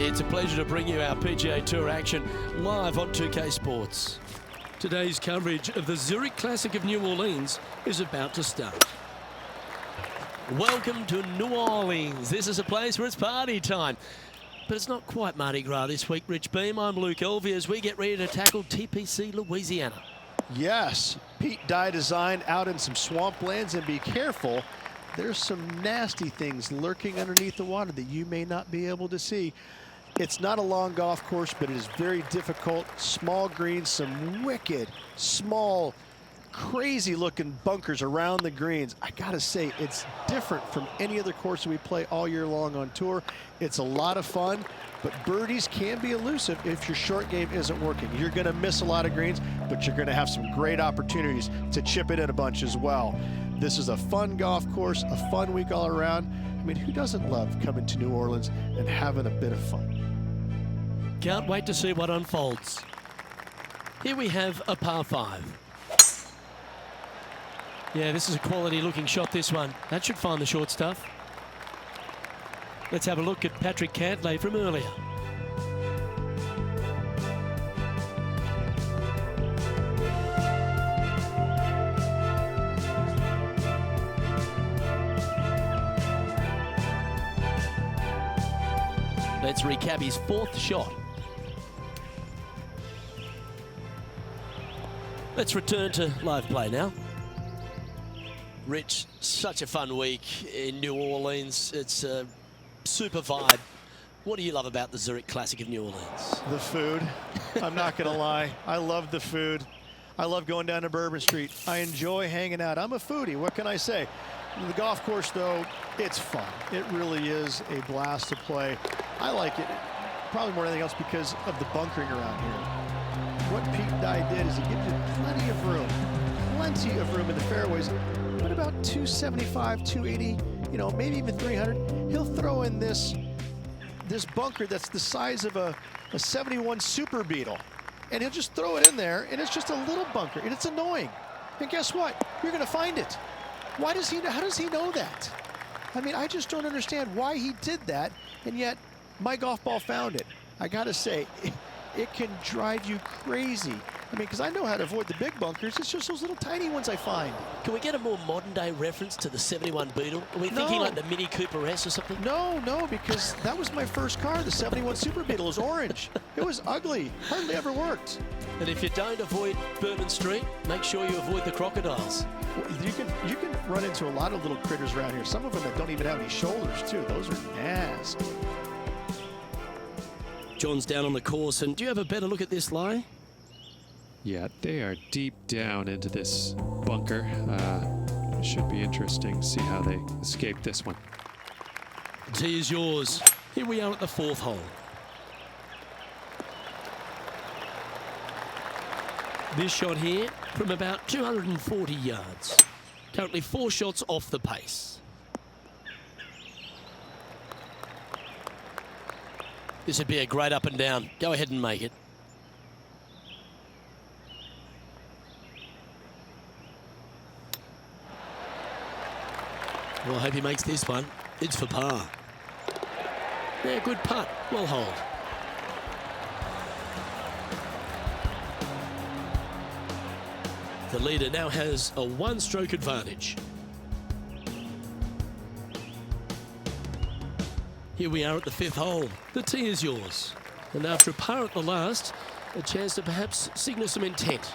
It's a pleasure to bring you our PGA Tour action live on 2K Sports. Today's coverage of the Zurich Classic of New Orleans is about to start. Welcome to New Orleans. This is a place where it's party time. But it's not quite Mardi Gras this week, Rich Beam. I'm Luke Elvey as we get ready to tackle TPC Louisiana. Yes, Pete Dye designed out in some swamplands, and be careful. There's some nasty things lurking underneath the water that you may not be able to see. It's not a long golf course, but it is very difficult. Small greens, some wicked, small, crazy-looking bunkers around the greens. I gotta say, it's different from any other course that we play all year long on tour. It's a lot of fun, but birdies can be elusive if your short game isn't working. You're gonna miss a lot of greens, but you're gonna have some great opportunities to chip it in a bunch as well. This is a fun golf course, a fun week all around. I mean, who doesn't love coming to New Orleans and having a bit of fun? Can't wait to see what unfolds. Here we have a par 5. Yeah, this is a quality looking shot, this one. That should find the short stuff. Let's have a look at Patrick Cantlay from earlier. Let's recap his 4th shot. Let's return to live play now. Rich, such a fun week in New Orleans. It's a super vibe. What do you love about the Zurich Classic of New Orleans? The food. I'm not gonna lie. I love the food. I love going down to Bourbon Street. I enjoy hanging out. I'm a foodie. What can I say? The golf course, though, it's fun. It really is a blast to play. I like it probably more than anything else because of the bunkering around here. What Pete Dye did is he gives you plenty of room in the fairways. What about 275, 280, you know, maybe even 300? He'll throw in this bunker that's the size of a 71 Super Beetle, and he'll just throw it in there, and it's just a little bunker, and it's annoying. And guess what? You're going to find it. Why does he? How does he know that? I mean, I just don't understand why he did that, and yet my golf ball found it. I got to say, it can drive you crazy. I mean, because I know how to avoid the big bunkers. It's just those little tiny ones I find. Can we get a more modern day reference to the 71 Beetle? Are we thinking like the Mini Cooper S or something? No, because that was my first car. The 71 Super Beetle was orange. It was ugly. Hardly ever worked. And if you don't avoid Bourbon Street, make sure you avoid the crocodiles. You can run into a lot of little critters around here. Some of them that don't even have any shoulders, too. Those are nasty. John's down on the course, and do you have a better look at this lie? Yeah, they are deep down into this bunker. Should be interesting to see how they escape this one. The tee is yours. Here we are at the 4th hole. This shot here from about 240 yards. Currently 4 shots off the pace. This would be a great up and down. Go ahead and make it. Well, I hope he makes this one. It's for par. Yeah, good putt. Well hold. The leader now has a 1-stroke advantage. Here we are at the 5th hole. The tee is yours. And after a par at the last, a chance to perhaps signal some intent.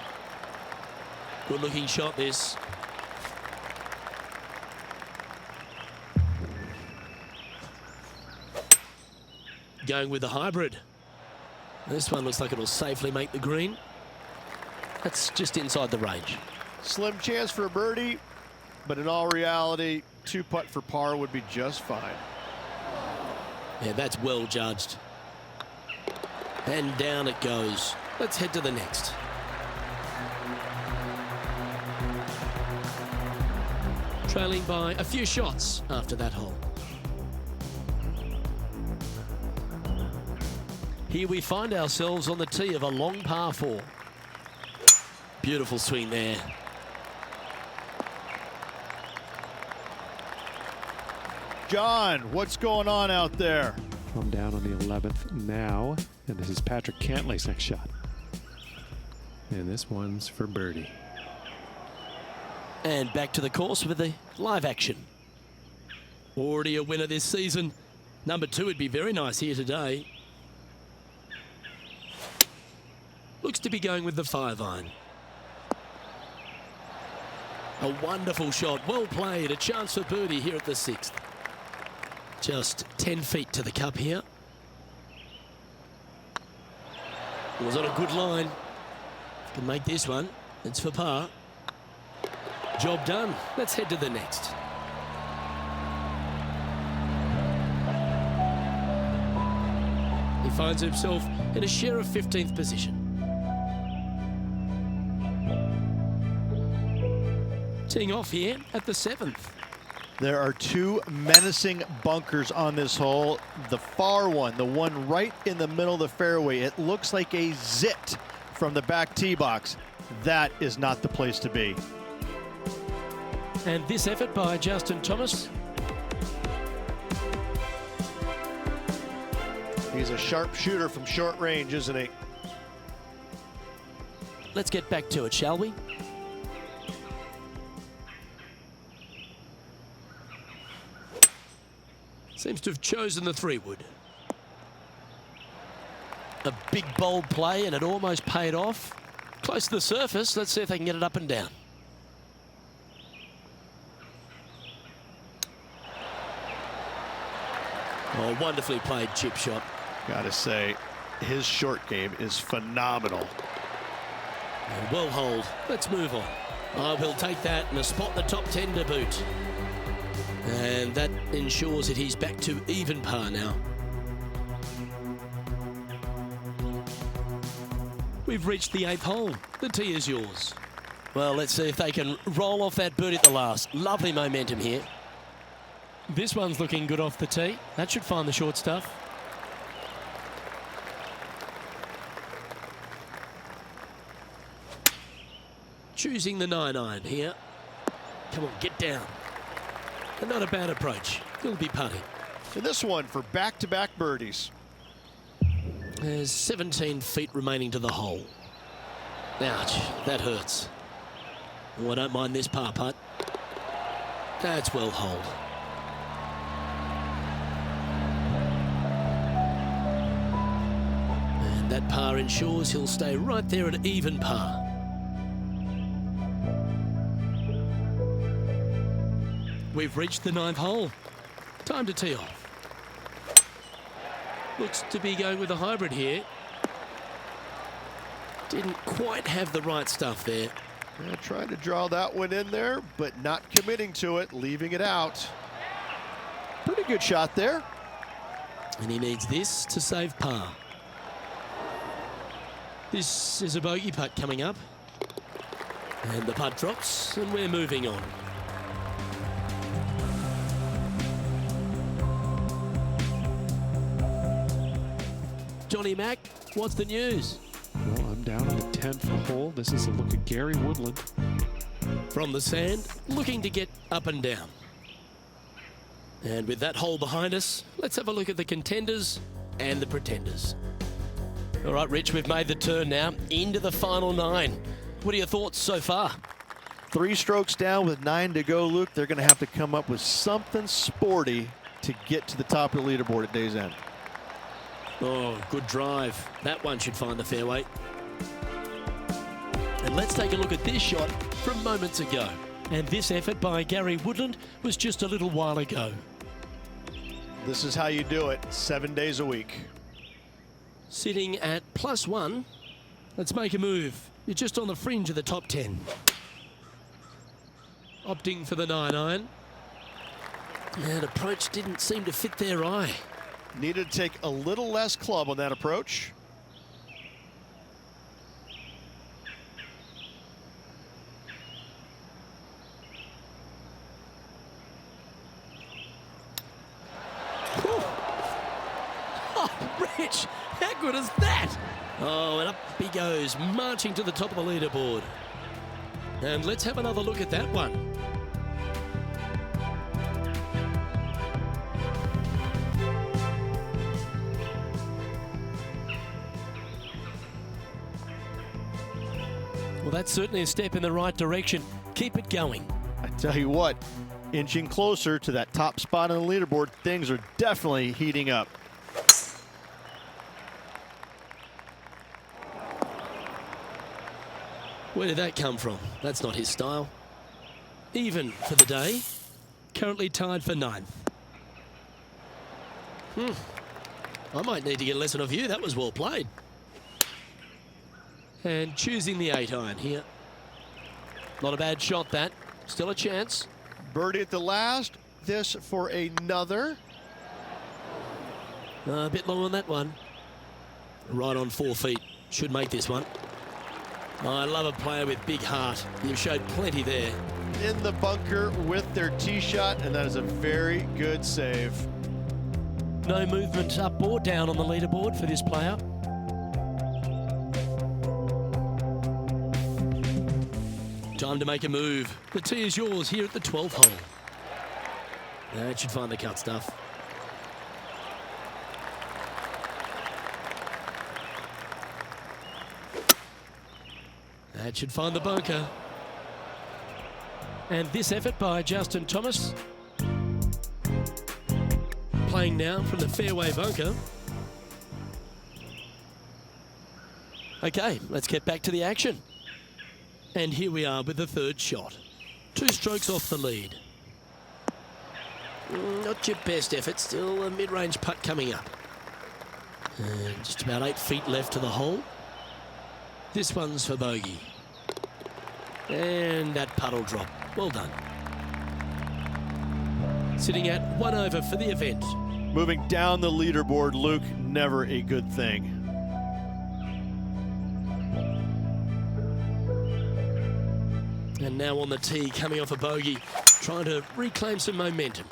Good looking shot this. Going with the hybrid. This one looks like it'll safely make the green. That's just inside the range. Slim chance for a birdie, but in all reality, 2-putt for par would be just fine. Yeah, that's well judged. And down it goes. Let's head to the next. Trailing by a few shots after that hole. Here we find ourselves on the tee of a long par 4. Beautiful swing there. John, what's going on out there? I'm down on the 11th now, and this is Patrick Cantlay's next shot. And this one's for birdie. And back to the course with the live action. Already a winner this season. Number 2 would be very nice here today. Looks to be going with the 5-iron. A wonderful shot, well played, a chance for birdie here at the 6th. Just 10 feet to the cup here. It was on a good line. Can make this one. It's for par. Job done. Let's head to the next. He finds himself in a share of 15th position. Teeing off here at the 7th. There are 2 menacing bunkers on this hole. The far one, the one right in the middle of the fairway, it looks like a zit from the back tee box. That is not the place to be. And this effort by Justin Thomas. He's a sharp shooter from short range, isn't he? Let's get back to it, shall we? Seems to have chosen the 3-wood. A big bold play, and it almost paid off. Close to the surface. Let's see if they can get it up and down. Oh, wonderfully played chip shot. Gotta say, his short game is phenomenal. And well hold. Let's move on. Oh, we'll take that and a spot in the top 10 to boot. And that ensures that he's back to even par now. We've reached the 8th hole. The tee is yours. Well, let's see if they can roll off that birdie at the last. Lovely momentum here. This one's looking good off the tee. That should find the short stuff. Choosing the 9-iron here. Come on, get down. And not a bad approach. He'll be putting. And this one for back-to-back birdies. There's 17 feet remaining to the hole. Ouch, that hurts. Oh, I don't mind this par putt. That's well holed. And that par ensures he'll stay right there at even par. We've reached the 9th hole. Time to tee off. Looks to be going with a hybrid here. Didn't quite have the right stuff there. Yeah, trying to draw that one in there, but not committing to it, leaving it out. Pretty good shot there. And he needs this to save par. This is a bogey putt coming up. And the putt drops, and we're moving on. Johnny Mack, what's the news? Well, I'm down on the 10th hole. This is a look at Gary Woodland. From the sand, looking to get up and down. And with that hole behind us, let's have a look at the contenders and the pretenders. All right, Rich, we've made the turn now into the final 9. What are your thoughts so far? 3 strokes down with 9 to go, Luke. They're going to have to come up with something sporty to get to the top of the leaderboard at day's end. Oh, good drive. That one should find the fairway. And let's take a look at this shot from moments ago. And this effort by Gary Woodland was just a little while ago. This is how you do it 7 days a week. Sitting at +1. Let's make a move. You're just on the fringe of the top 10. Opting for the 9-iron. And approach didn't seem to fit their eye. Needed to take a little less club on that approach. Oh, Rich, how good is that? Oh, and up he goes, marching to the top of the leaderboard. And let's have another look at that one. Well, that's certainly a step in the right direction. Keep it going. I tell you what, inching closer to that top spot on the leaderboard, things are definitely heating up. Where did that come from? That's not his style. Even for the day. Currently tied for 9th. I might need to get a lesson of you. That was well played. And choosing the 8-iron here. Not a bad shot, that. Still a chance. Birdie at the last. This for another. A bit low on that one. Right on 4 feet. Should make this one. I love a player with big heart. You've showed plenty there. In the bunker with their tee shot, and that is a very good save. No movement up or down on the leaderboard for this player. Time to make a move. The tee is yours here at the 12th hole. That should find the cut stuff. That should find the bunker. And this effort by Justin Thomas. Playing now from the fairway bunker. Okay, let's get back to the action. And here we are with the 3rd shot. 2 strokes off the lead. Not your best effort, still a mid-range putt coming up. And just about 8 feet left to the hole. This one's for bogey. And that putt will drop. Well done. Sitting at 1 over for the event. Moving down the leaderboard, Luke, never a good thing. And now on the tee, coming off a bogey, trying to reclaim some momentum.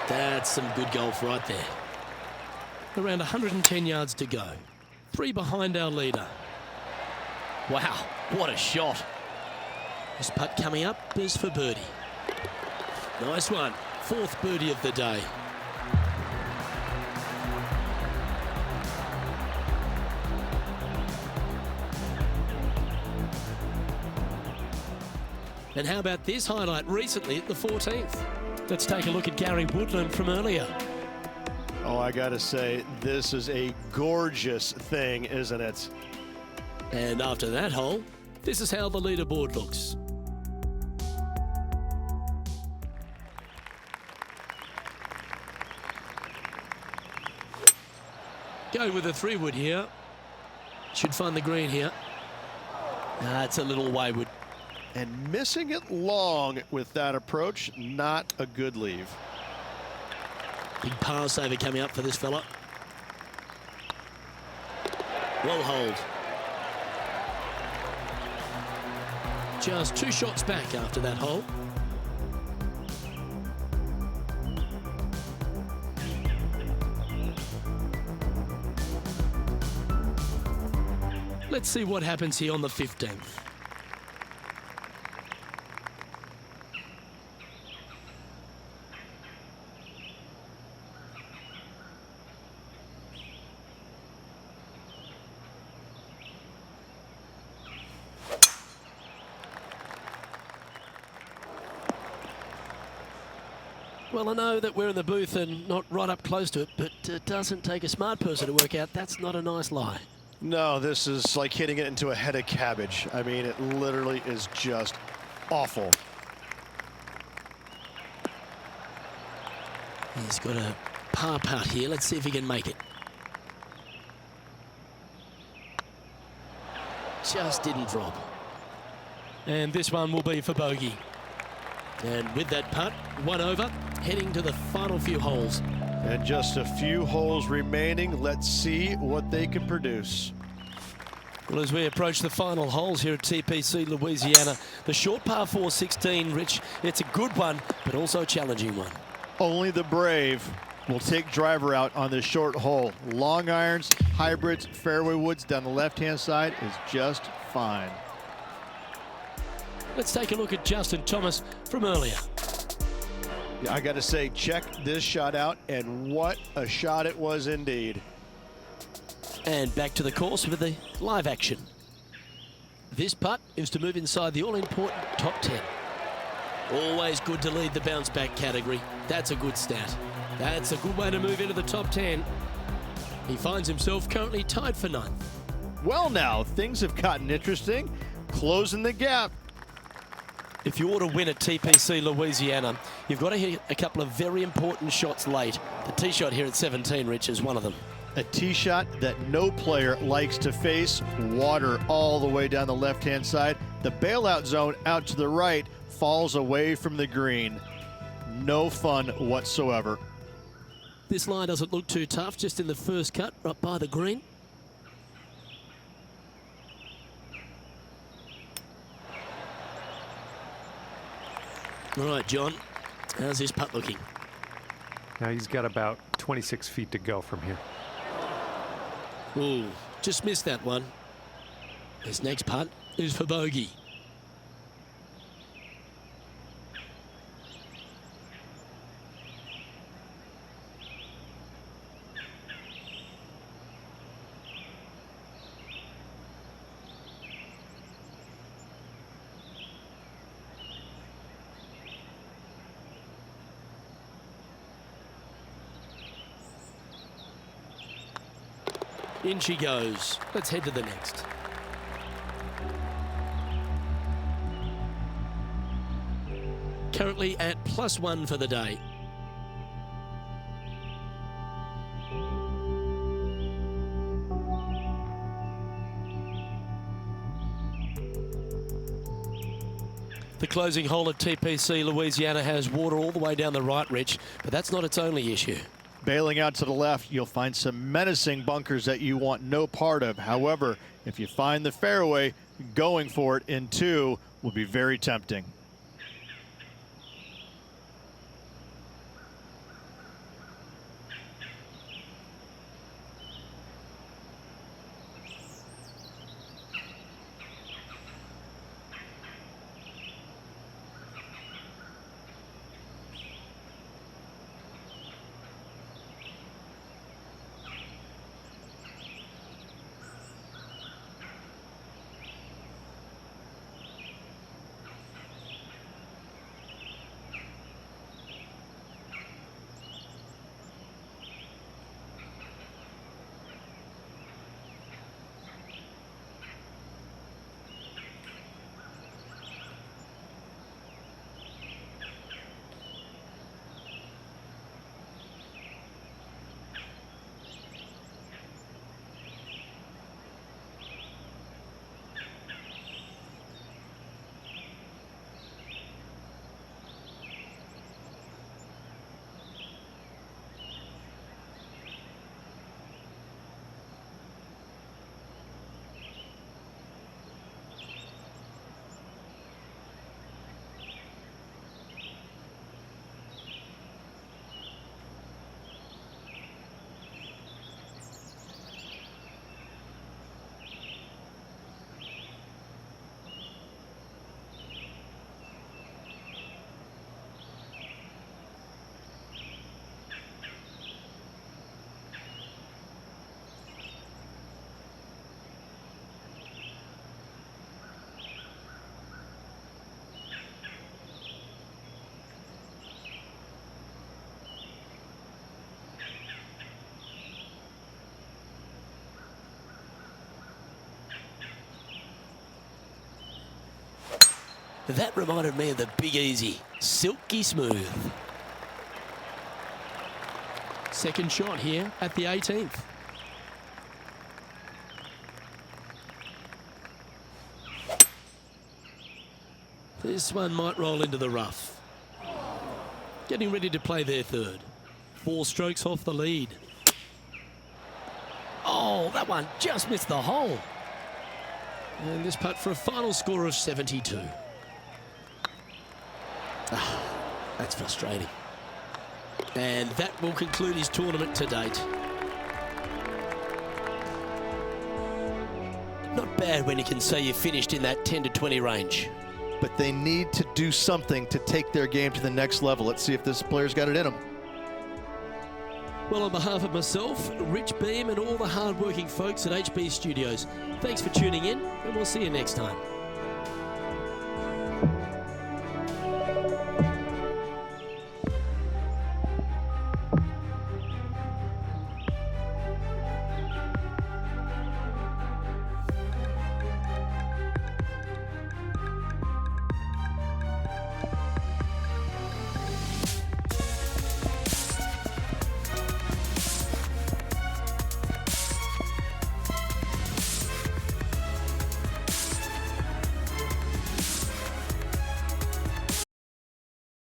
That's some good golf right there. Around 110 yards to go. 3 behind our leader. Wow, what a shot. This putt coming up is for birdie. Nice one. 4th birdie of the day. And how about this highlight recently at the 14th? Let's take a look at Gary Woodland from earlier. Oh, I gotta say, this is a gorgeous thing, isn't it? And after that hole, this is how the leaderboard looks. Go with a 3-wood here. Should find the green here. That's a little wayward. And missing it long with that approach, not a good leave. Big par saver coming up for this fella. Well hold. Just 2 shots back after that hole. Let's see what happens here on the 15th. Well, I know that we're in the booth and not right up close to it, but it doesn't take a smart person to work out that's not a nice lie. No, this is like hitting it into a head of cabbage. I mean, it literally is just awful. He's got a par putt here. Let's see if he can make it. Just didn't drop. And this one will be for bogey. And with that putt, 1 over, heading to the final few holes. And just a few holes remaining. Let's see what they can produce. Well, as we approach the final holes here at TPC Louisiana, the short par 4 16, Rich, it's a good one, but also a challenging one. Only the brave will take driver out on this short hole. Long irons, hybrids, fairway woods down the left-hand side is just fine. Let's take a look at Justin Thomas from earlier. Yeah, I got to say, check this shot out, and what a shot it was indeed. And back to the course with the live action. This putt is to move inside the all-important top 10. Always good to lead the bounce back category. That's a good stat. That's a good way to move into the top 10. He finds himself currently tied for 9th. Well, now things have gotten interesting. Closing the gap. If you want to win at TPC Louisiana, you've got to hit a couple of very important shots late. The tee shot here at 17, Rich, is one of them. A tee shot that no player likes to face. Water all the way down the left-hand side. The bailout zone out to the right falls away from the green. No fun whatsoever. This line doesn't look too tough, just in the first cut, right by the green. All right, John, how's this putt looking? Now he's got about 26 feet to go from here. Ooh, just missed that one. This next putt is for bogey. In she goes. Let's head to the next. Currently at +1 for the day. The closing hole at TPC Louisiana has water all the way down the right, Rich, but that's not its only issue. Bailing out to the left, you'll find some menacing bunkers that you want no part of. However, if you find the fairway, going for it in 2 will be very tempting. That reminded me of the Big Easy. Silky smooth. Second shot here at the 18th. This one might roll into the rough. Getting ready to play their third. 4 strokes off the lead. Oh, that one just missed the hole. And this putt for a final score of 72. That's frustrating. And that will conclude his tournament to date. Not bad when you can say you finished in that 10 to 20 range. But they need to do something to take their game to the next level. Let's see if this player's got it in him. Well, on behalf of myself, Rich Beam, and all the hard-working folks at HB Studios, thanks for tuning in, and we'll see you next time.